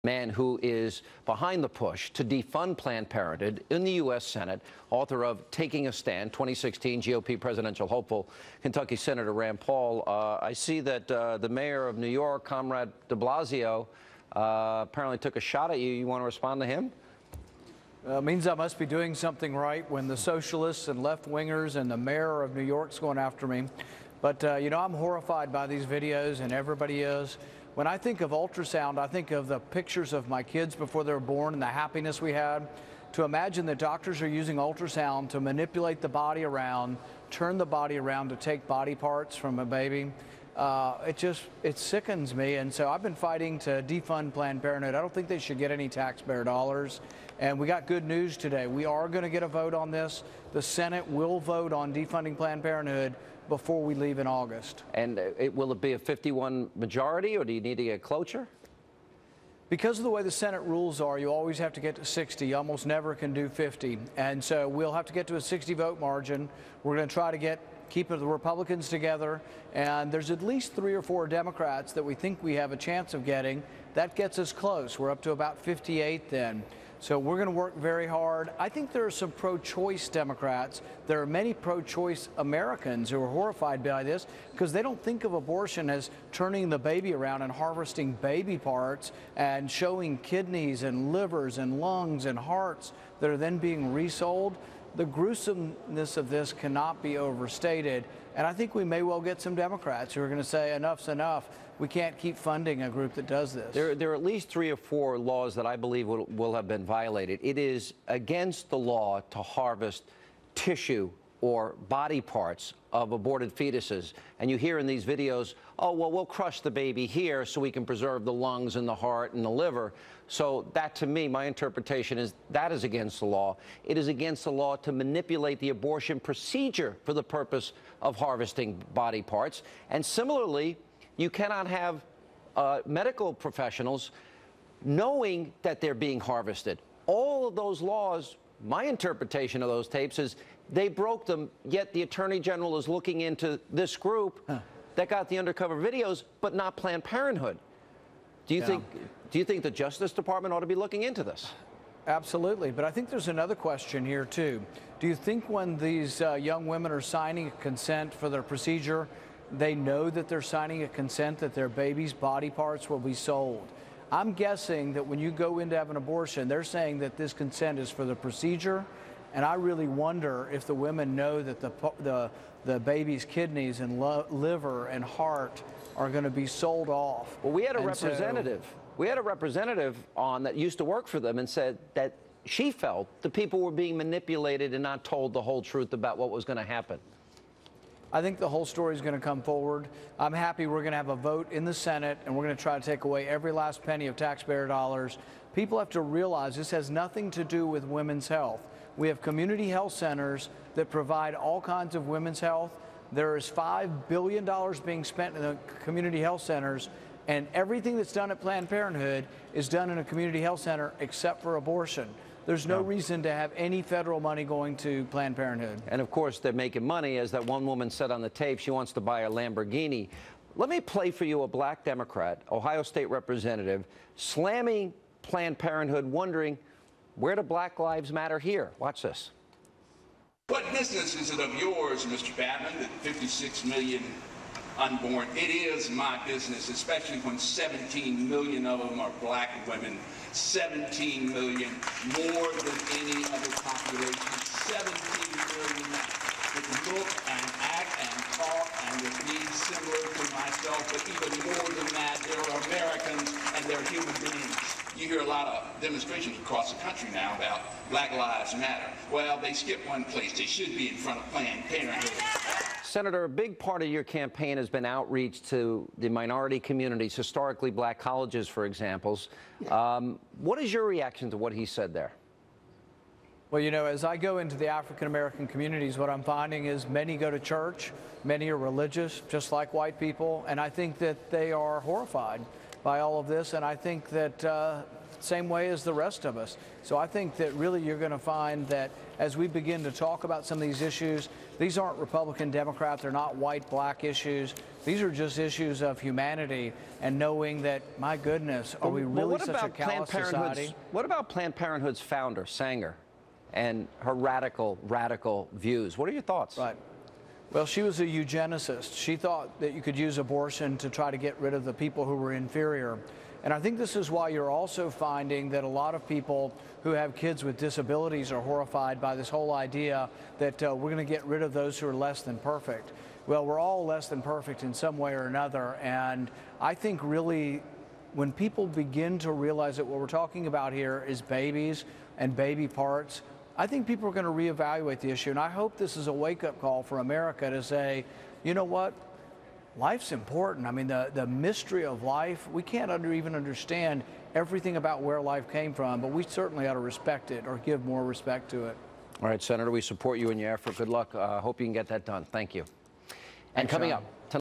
Man who is behind the push to defund Planned Parenthood in the U.S. Senate, author of Taking a Stand, 2016 GOP presidential hopeful, Kentucky Senator Rand Paul. I see that the mayor of New York, Comrade de Blasio, apparently took a shot at you. You want to respond to him? Means I must be doing something right when the socialists and left-wingers and the mayor of New York's going after me. But, you know, I'm horrified by these videos, and everybody is. When I think of ultrasound, I think of the pictures of my kids before they were born and the happiness we had. To imagine that doctors are using ultrasound to manipulate the body around, turn the body around to take body parts from a baby, it sickens me. And so I've been fighting to defund Planned Parenthood. I don't think they should get any taxpayer dollars. And we got good news today. We are going to get a vote on this. The Senate will vote on defunding Planned Parenthood before we leave in August. And will it be a 51 majority, or do you need to get cloture? Because of the way the Senate rules are, you always have to get to 60. You almost never can do 50. And so we'll have to get to a 60-vote margin. We're going to try to keep the Republicans together. And there's at least 3 or 4 Democrats that we think we have a chance of getting. That gets us close. We're up to about 58 then. So we're going to work very hard. I think there are some pro-choice Democrats. There are many pro-choice Americans who are horrified by this because they don't think of abortion as turning the baby around and harvesting baby parts and showing kidneys and livers and lungs and hearts that are then being resold. The gruesomeness of this cannot be overstated. And I think we may well get some Democrats who are going to say enough's enough. We can't keep funding a group that does this. There are at least 3 or 4 laws that I believe will have been violated. It is against the law to harvest tissue or body parts of aborted fetuses. And you hear in these videos, oh, well, we'll crush the baby here so we can preserve the lungs and the heart and the liver. So that, to me, my interpretation is that is against the law. It is against the law to manipulate the abortion procedure for the purpose of harvesting body parts. And similarly, you cannot have medical professionals knowing that they're being harvested. All of those laws, my interpretation of those tapes is they broke them, yet the Attorney General is looking into this group that got the undercover videos, but not Planned Parenthood. Do you think the Justice Department ought to be looking into this? Absolutely, but I think there's another question here too. Do you think when these young women are signing a consent for their procedure, they know that they're signing a consent that their baby's body parts will be sold? I'm guessing that when you go in to have an abortion, they're saying that this consent is for the procedure, and I really wonder if the women know that the baby's kidneys and liver and heart are going to be sold off. Well, we had a representative. We had a representative on that used to work for them and said that she felt the people were being manipulated and not told the whole truth about what was going to happen. I think the whole story is going to come forward. I'm happy we're going to have a vote in the Senate, and we're going to try to take away every last penny of taxpayer dollars. People have to realize this has nothing to do with women's health. We have community health centers that provide all kinds of women's health. There is $5 billion being spent in the community health centers, and everything that's done at Planned Parenthood is done in a community health center except for abortion. There's no reason to have any federal money going to Planned Parenthood. And of course, they're making money. As that one woman said on the tape, she wants to buy a Lamborghini. Let me play for you a black Democrat, Ohio State representative, slamming Planned Parenthood, wondering, where do Black Lives Matter here? Watch this. What business is it of yours, Mr. Batman, that 56 million unborn? It is my business, especially when 17 million of them are black women. 17 million, more than any other population. 17 million that look and act and talk and would be similar to myself, but even more than that, they're Americans and they're human beings. You hear a lot of demonstrations across the country now about Black Lives Matter. Well, they skip one place. They should be in front of Planned Parenthood. Senator, a big part of your campaign has been outreach to the minority communities, historically black colleges, for example. What is your reaction to what he said there? Well, you know, as I go into the African-American communities, what I'm finding is many go to church, many are religious, just like white people, and I think that they are horrified by all of this, and I think that same way as the rest of us. So I think that really you're going to find that as we begin to talk about some of these issues, these aren't Republican, Democrat, they're not white, black issues. These are just issues of humanity and knowing that, my goodness, are we really such a callous society? What about Planned Parenthood's founder, Sanger, and her radical views? What are your thoughts? Right. Well, she was a eugenicist. She thought that you could use abortion to try to get rid of the people who were inferior. And I think this is why you're also finding that a lot of people who have kids with disabilities are horrified by this whole idea that we're going to get rid of those who are less than perfect. Well, we're all less than perfect in some way or another. And I think really when people begin to realize that what we're talking about here is babies and baby parts, I think people are going to reevaluate the issue. And I hope this is a wake-up call for America to say, you know what? Life's important. I mean, the mystery of life, we can't even understand everything about where life came from, but we certainly ought to respect it or give more respect to it. All right, Senator, we support you in your effort. Good luck. Hope you can get that done. Thank you. And Thanks, coming Sean. up,